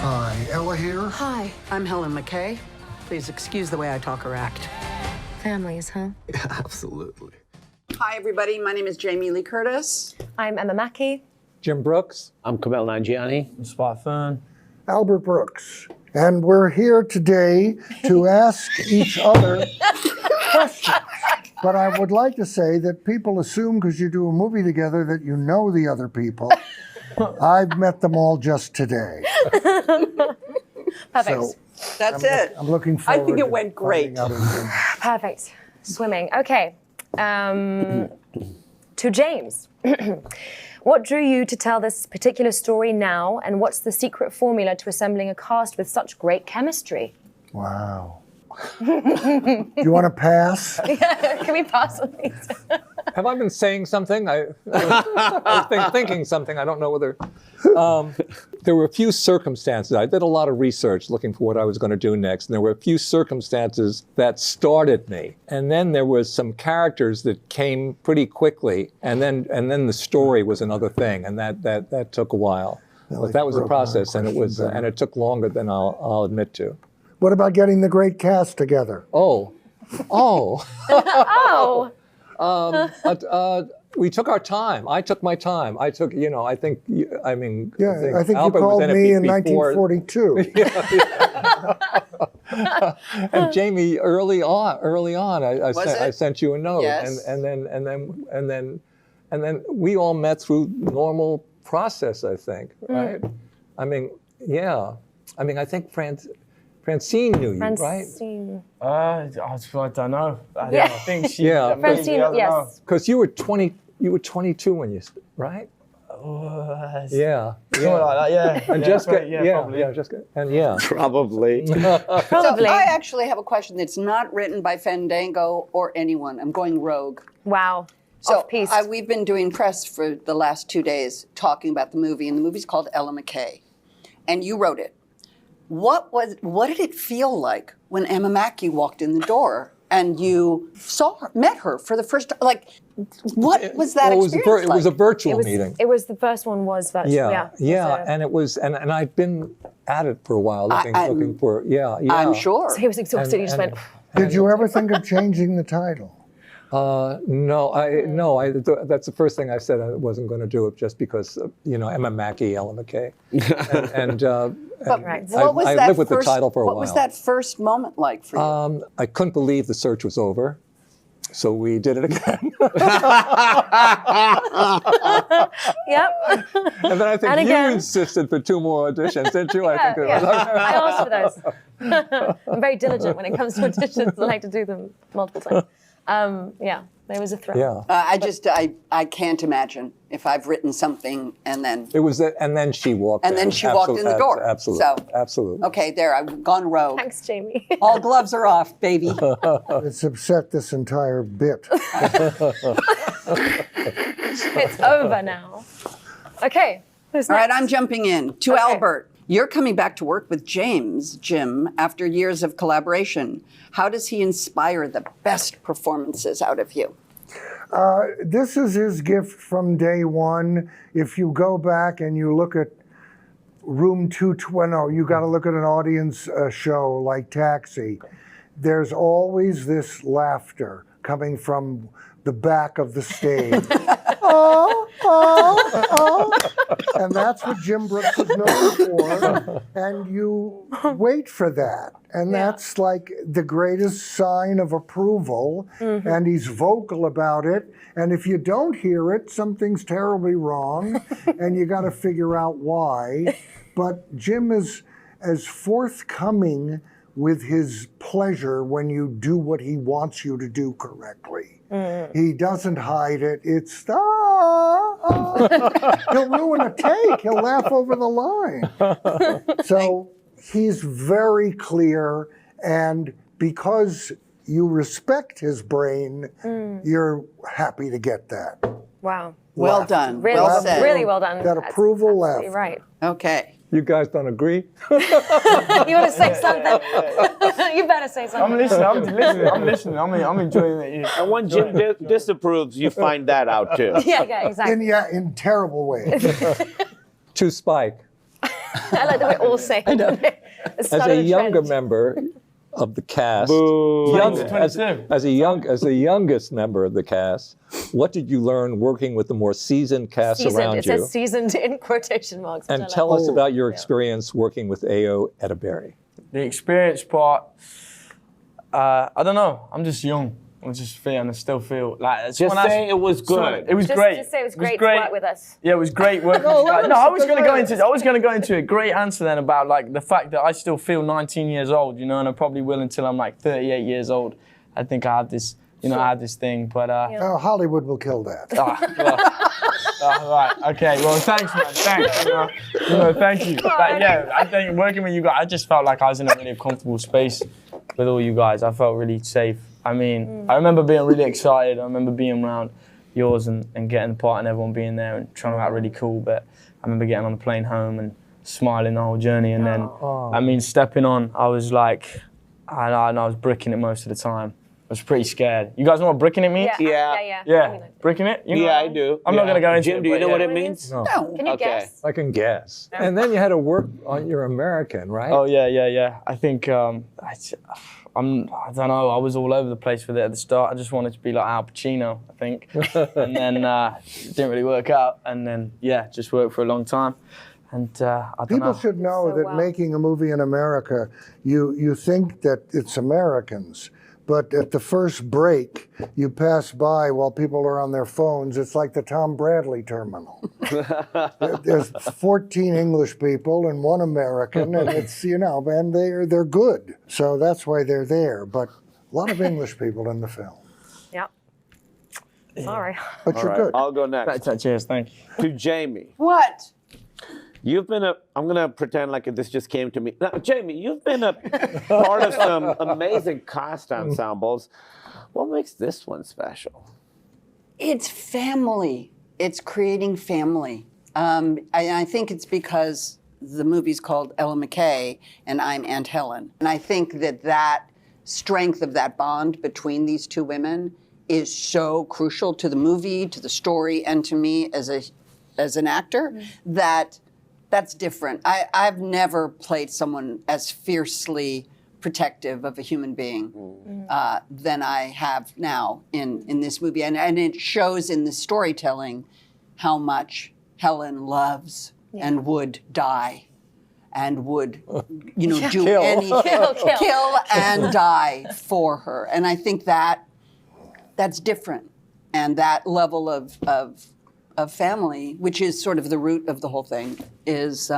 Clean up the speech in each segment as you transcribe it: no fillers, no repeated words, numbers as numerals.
Hi, Ella here. Hi, I'm Ella McCay. Please excuse the way I talk or act. Families, huh? Yeah, absolutely. Hi, everybody. My name is Jamie Lee Curtis. I'm Emma Mackey. Jim Brooks. I'm Kumail Nanjiani. Fearn. Albert Brooks. And we're here today to ask each other questions. But I would like to say that people assume because you do a movie together that you know the other people. I've met them all just today. Perfect. So That's it. I'm looking forward I think it to went great. finding out everything. Perfect. Swimming. Okay. To James. What drew you to tell this particular story now, and what's the secret formula to assembling a cast with such great chemistry? Wow. Do you want to pass? Can we pass on these? Have I been saying something? I was thinking something. I don't know whether. There were a few circumstances. I did a lot of research looking for what I was going to do next, and there were a few circumstances that started me. And then there was some characters that came pretty quickly, and then the story was another thing, and that took a while. But that was a process, and it took longer than I'll admit to. What about getting the great cast together? Oh. We took our time. I took my time. I think Yeah, I think you Albert was called in it me in before. 1942. And Jamie, early on, I sent you a note, Yes. and then we all met through normal process. I think, right? I mean, yeah. I mean, I think Francine knew you, right? Francine. I don't know. I think she. Yeah. Francine, yes. Because you were 22 when you, right? Yeah. Something like that, yeah. And Jessica, probably. Jessica, and yeah. Probably. Probably. So I actually have a question that's not written by Fandango or anyone. I'm going rogue. Wow. So Off-piste. we've been doing press for the last 2 days talking about the movie, and the movie's called Ella McCay. And you wrote it. What did it feel like when Emma Mackey walked in the door and you met her for the first time? Like, what was that experience It was a like? virtual meeting. It was the first one was virtual. Yeah, and it was, and I'd been at it for a while, looking for, yeah. I'm sure. So he was exhausted. He just went. Did you ever think of changing the title? No. That's the first thing I said. I wasn't going to do it just because, Emma Mackey, Ella McCay, Right. I lived with the title for a while. What was that first moment like for you? I couldn't believe the search was over, so we did it again. Yep. And then I think And you again. insisted for 2 more auditions, didn't you? I think it was. I asked for those. I'm very diligent when it comes to auditions. I like to do them multiple times. It was a thrill. Yeah. I can't imagine if I've written something and then. It was that, and then she walked. And then she walked in the door. Absolutely. So, absolutely. Okay, there, I've gone rogue. Thanks, Jamie. All gloves are off, baby. It's upset this entire bit. It's over now. Okay. Who's All right, next? I'm jumping in. To Okay. Albert, you're coming back to work with Jim, after years of collaboration. How does he inspire the best performances out of you? This is his gift from day one. If you go back and you look at Room 220, you got to look at an audience show like Taxi. There's always this laughter coming from the back of the stage. And that's what Jim Brooks is known for. And you wait for that. And that's like the greatest sign of approval. And he's vocal about it. And if you don't hear it, something's terribly wrong. And you got to figure out why. But Jim is as forthcoming with his pleasure when you do what he wants you to do correctly. He doesn't hide it. It's, he'll ruin a take. He'll laugh over the line. So he's very clear, and because you respect his brain, you're happy to get that. Wow. Well done. Really well said. Really well done. That approval Absolutely left. right. Okay. You guys don't agree? You want to say something? You better say something. I'm listening. I'm enjoying it. And when Jim disapproves, you find that out too. Yeah, exactly. In terrible ways. To Spike. I like that we're all saying it. As a younger member of the cast, as a youngest member of the cast, what did you learn working with the more seasoned cast around It you? says seasoned in quotation marks. And tell us about your experience working with Ayo Edeberry. The experience part, I don't know. I'm just young. I'm just feeling. I still feel like. Just say it was good. It was Just great. Just say it was great to work with us. Yeah, it was great working. No, I was going to go into. I was going to go into a great answer then about like the fact that I still feel 19 years old. You know, and I probably will until I'm like 38 years old. I think I have this. You know, I have this thing, but. Oh, Hollywood will kill that. Right. Okay. Well, thanks, man. Thanks. Thank you. But yeah, I think working with you guys, I just felt like I was in a really comfortable space with all you guys. I felt really safe. I mean, I remember being really excited. I remember being around yours and getting the part and everyone being there and trying to act really cool. But I remember getting on the plane home and smiling the whole journey. And then, I mean, stepping on, I was like, I was bricking it most of the time. I was pretty scared. You guys know what bricking it means? Yeah. Bricking it? You know Yeah, I do. I'm not going to go into Jim, it. do you know but what yeah. it means? No. Can you guess? I can guess. And then you had to work on your American, right? Oh, yeah. I think, I don't know, I was all over the place with it at the start. I just wanted to be like Al Pacino, I think. And then it didn't really work out. And then, just worked for a long time. And I don't know. People should know that making a movie in America, you think that it's Americans. But at the first break, you pass by while people are on their phones. It's like the Tom Bradley terminal. There's 14 English people and 1 American, and it's, and they're good. So that's why they're there. But a lot of English people in the film. Yep. Sorry. But you're good. I'll go next. Cheers, thank you. To Jamie. What? You've been I'm going to pretend like this just came to me. Now, Jamie, you've been a part of some amazing cast ensembles. What makes this one special? It's family. It's creating family. I think it's because the movie's called Ella McCay and I'm Aunt Helen. And I think that strength of that bond between these two women is so crucial to the movie, to the story, and to me as an actor that's different. I've never played someone as fiercely protective of a human being than I have now in this movie. And it shows in the storytelling how much Helen loves and would die and would, do anything, kill and die for her. And I think that's different. And that level of family, which is sort of the root of the whole thing, is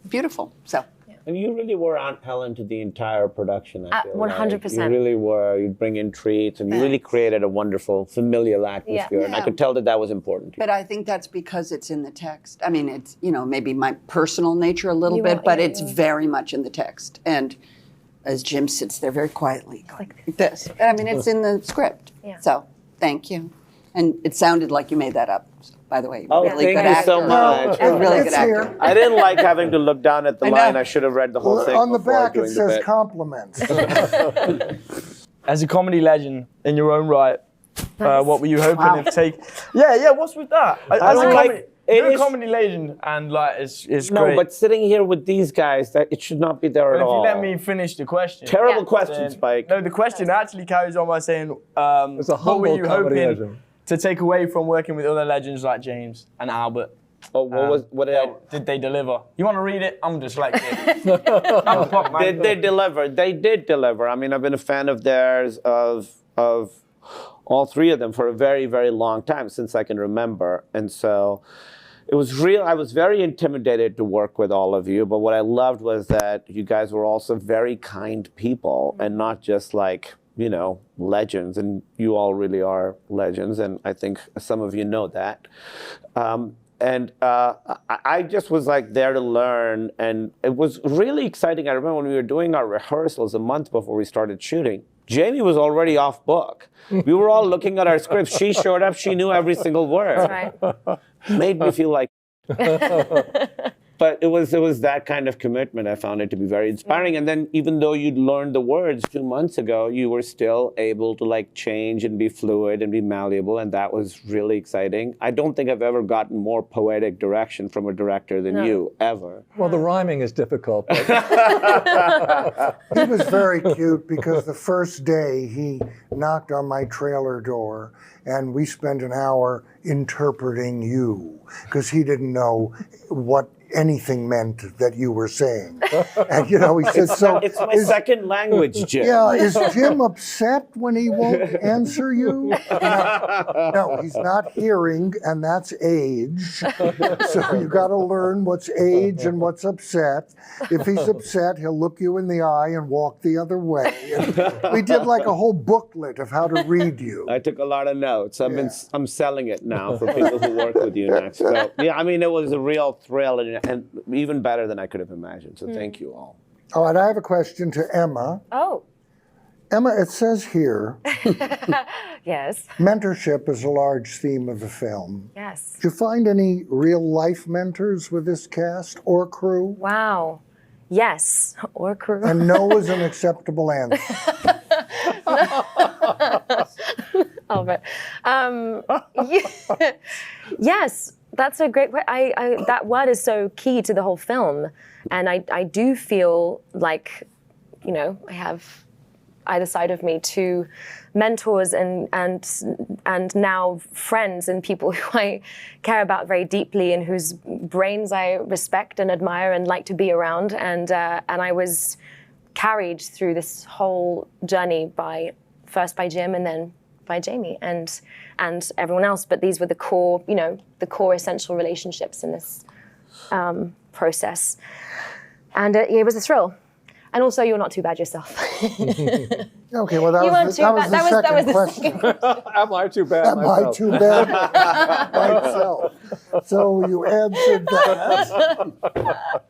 beautiful. So. And you really were Aunt Helen to the entire production, I feel 100%. like. You really were. You'd bring in treats, and you really created a wonderful familial atmosphere. And I could tell that was important to you. But I think that's because it's in the text. I mean, it's, maybe my personal nature a little bit, but it's very much in the text. And as Jim sits there very quietly, going like this. I mean, it's in the script. Yeah. So, thank you. And it sounded like you made that up, by the way. Oh, really thank good you actor. so much. A really It's good actor. here. I didn't like having to look down at the I know. line. I should have read the whole thing On the before back, doing it the says bit. compliments. As a comedy legend in your own right, what were you hoping to take? Yeah, what's with that? You're a comedy legend, and it's No, great. but sitting here with these guys, it should not be there at If all. you let me finish the question. Terrible question, Spike. No, the question actually carries on by saying, It's a what were humble you comedy hoping legend. to take away from working with other legends like James and Albert? Oh, what Did they deliver? You want to read it? I'm dyslexic. I'm a pop man. Did they deliver? They did deliver. I mean, I've been a fan of theirs, of all 3 of them for a very, very long time, since I can remember. And so it was real. I was very intimidated to work with all of you, but what I loved was that you guys were also very kind people and not just legends, and you all really are legends, and I think some of you know that. I just was there to learn, and it was really exciting. I remember when we were doing our rehearsals a month before we started shooting, Jamie was already off book. We were all looking at our scripts. She showed up, she knew every single word. That's right. Made me feel like but it was that kind of commitment. I found it to be very inspiring. And then even though you'd learned the words 2 months ago, you were still able to like change and be fluid and be malleable, and that was really exciting. I don't think I've ever gotten more poetic direction from a director than you, ever. Well, the rhyming is difficult. But He was very cute because the first day he knocked on my trailer door and we spent an hour interpreting you because he didn't know what anything meant that you were saying. And, you know, he said, so It's my second language, Jim. yeah, is Jim upset when he won't answer you? No, he's not hearing, and that's age. So you got to learn what's age and what's upset. If he's upset, he'll look you in the eye and walk the other way. And we did like a whole booklet of how to read you. I took a lot of notes. I'm selling it now for people who work with you next. So yeah, I mean, it was a real thrill and even better than I could have imagined. So thank you all. All right, I have a question to Emma. Oh, Emma, it says here, yes. mentorship is a large theme of the film. Yes. Did you find any real-life mentors with this cast or crew? Wow. Yes. Or crew. And no is an acceptable answer. Oh, but yes, that's a great question. That word is so key to the whole film, and I do feel like, you know, I have either side of me two mentors and now friends and people who I care about very deeply and whose brains I respect and admire and like to be around, and I was carried through this whole journey first by Jim and then by Jamie and everyone else, but these were the core, you know, the core essential relationships in this process, and it was a thrill. And also, you're not too bad yourself. Okay, well, that You weren't was too the bad. That was second the question. am I too bad Am I myself? too bad myself? So you answered that.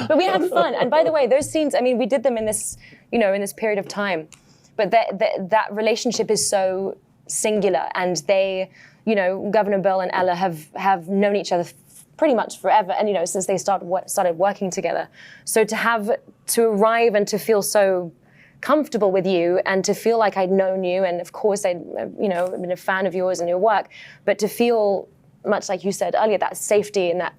But we had fun. And by the way, those scenes, I mean, we did them in this, you know, in this period of time. But that relationship is so singular. And they, you know, Governor Bill and Ella have known each other pretty much forever. And, you know, since they started working together. So to arrive and to feel so comfortable with you and to feel like I'd known you. And of course, I'd, you know, been a fan of yours and your work. But to feel, much like you said earlier, that safety and that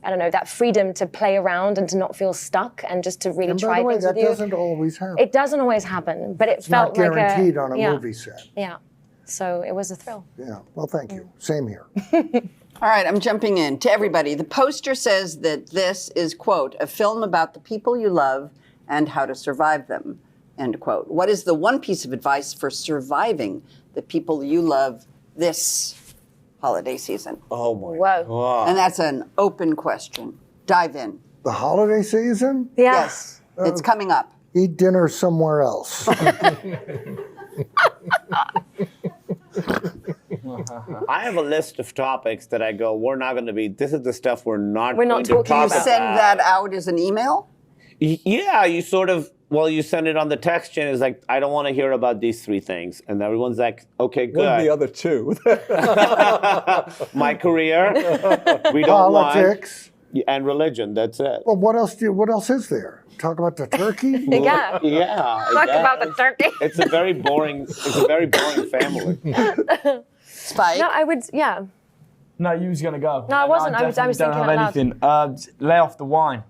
I don't know, that freedom to play around and to not feel stuck and just to really And try by the way, things that with you. doesn't always happen. It doesn't always happen, but it It's not felt like guaranteed on a movie set. Yeah, so it was a thrill. Yeah, well, thank you. Same here. All right, I'm jumping in. To everybody, the poster says that this is, quote, a film about the people you love and how to survive them, end quote. What is the one piece of advice for surviving the people you love this holiday season? Oh my Whoa. God. And that's an open question. Dive in. The holiday season? Yeah. Yes, it's coming up. Eat dinner somewhere else. I have a list of topics that I go, we're not going to be, this is the stuff we're not We're going not to talking talk about. Send that out as an email? Yeah, you sort of, well, you send it on the text chain. It's like, I don't want to hear about these 3 things. And everyone's like, okay, What are the good. other 2? My career, we don't Politics. want, and religion, that's it. Well, what else is there? Talk about the turkey? Yeah. Yeah. Talk yeah. about the turkey. It's a very boring family. Spike? No, I would, yeah. No, you was gonna go. No, I wasn't. I was definitely thinking don't out have loud. anything. Lay off the wine.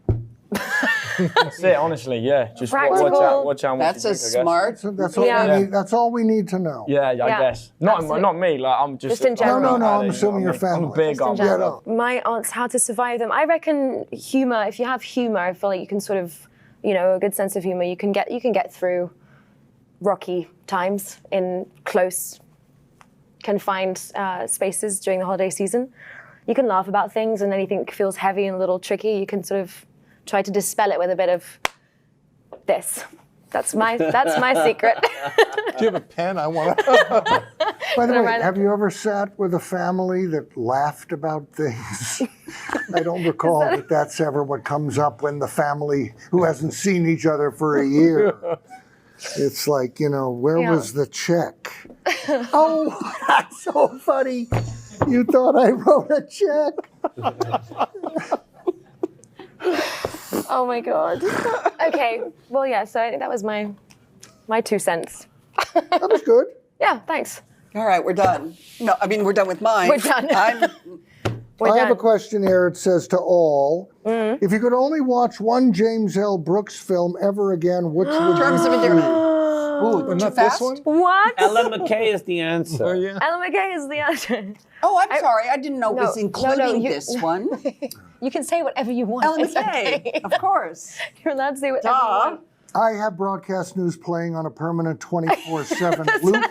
That's it, honestly. Yeah, just watch Practical. out. Watch out. That's a what you drink, I guess. smart. So that's all Yeah. we need. That's all we need to know. Yeah, I Yeah, guess. Not absolutely. me. Like I'm just. Just in general. No, I'm you assuming know your what I mean? I'm a family. big guy. in Yeah, general. no. My aunt's how to survive them. I reckon humor. If you have humor, I feel like you can sort of, you know, a good sense of humor. You can get through rocky times in close, confined spaces during the holiday season. You can laugh about things, and anything that feels heavy and a little tricky, you can sort of try to dispel it with a bit of this. That's my secret. Do you have a pen? I want to. By the way, Right. have you ever sat with a family that laughed about things? I don't recall that that's ever what comes up when the family who hasn't seen each other for a year. It's like, you know, where Yeah. was the check? Oh, that's so funny. You thought I wrote a check? Oh my God. Okay. Well, yeah. So I think that was my 2 cents. That was good. Yeah. Thanks. All right, we're done. No, I mean, we're done with mine. We're done. We're I have a done. question here. It says to all, if you could only watch one James L. Brooks film ever again, which would Terms of you endearment. choose? Ooh, But too not fast? this one? What? Ella McCay is the answer. Oh, yeah. Ella McCay is the answer. Oh, I'm sorry. I didn't know it was No, including you- this one. You can say whatever you want. Ellen It's McCay, okay. of course. You're allowed to say whatever you Duh. want. I have broadcast news playing on a permanent 24/7 loop.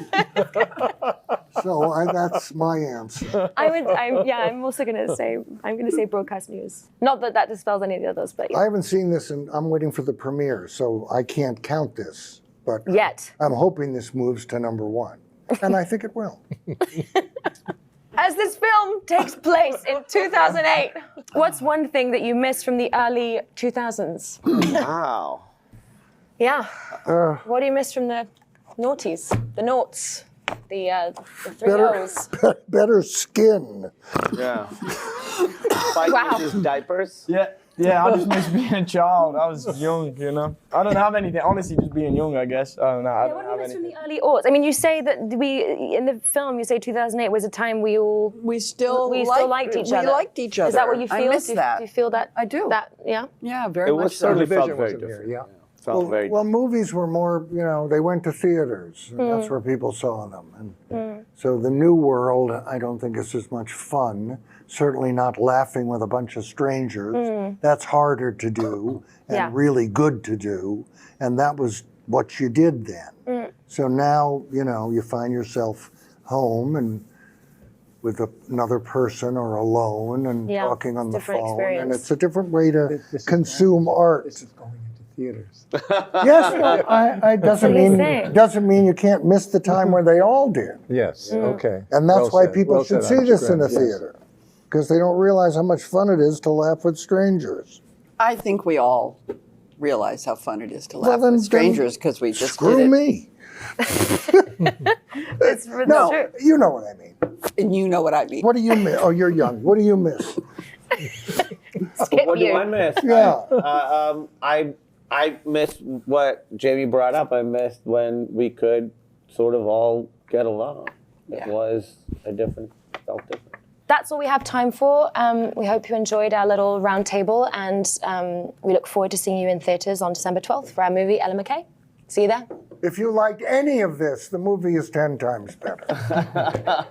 So that's my answer. I'm also gonna say broadcast news. Not that that dispels any of the others, but I haven't seen this and I'm waiting for the premiere, so I can't count this. But yet. I'm hoping this moves to #1. And I think it will. As this film takes place in 2008, what's one thing that you missed from the early 2000s? Wow. Yeah. What do you miss from the noughties, the noughts, the 3 O's? Better skin. Yeah. Spike Wow. uses diapers. Yeah, I just miss being a child. I was young, you know. I don't have anything. Honestly, just being young, I guess. I don't know. I Yeah, don't what do you have miss from anything. the early aughts? I mean, you say that in the film, you say 2008 was a time we still liked each other. We liked each other. Is that what you feel? I miss that. Do you feel that? I do. That, yeah? Yeah, very It much was so. certainly Television felt very wasn't here, different. yeah. Felt very Well, movies were more, they went to theaters. And that's where people saw them. And so the new world, I don't think is as much fun. Certainly not laughing with a bunch of strangers. That's harder to do and Yeah. really good to do. And that was what you did then. So now, you find yourself home and with another person or alone and Yeah, talking on the different phone. experience. And it's a different way to consume art. This is going into theaters. Yes, no, I doesn't What are you mean saying? doesn't mean you can't miss the time where they all did, Yes, okay. and that's Well why said. people Well should said, see Alex this in a Grant, yes. theater, because they don't realize how much fun it is to laugh with strangers. I think we all realize how fun it is to laugh then- with strangers because we just Screw did it. me. It's No, true. you know what I mean. And you know what I mean. What do you miss? Oh, you're young. What do you miss? Skip What do you. I miss? Yeah. I missed what Jamie brought up. I missed when we could sort of all get along. It Yeah. was felt different. That's all we have time for. We hope you enjoyed our little round table, and we look forward to seeing you in theaters on December 12th for our movie Ella McCay. See you there. If you liked any of this, the movie is 10 times better.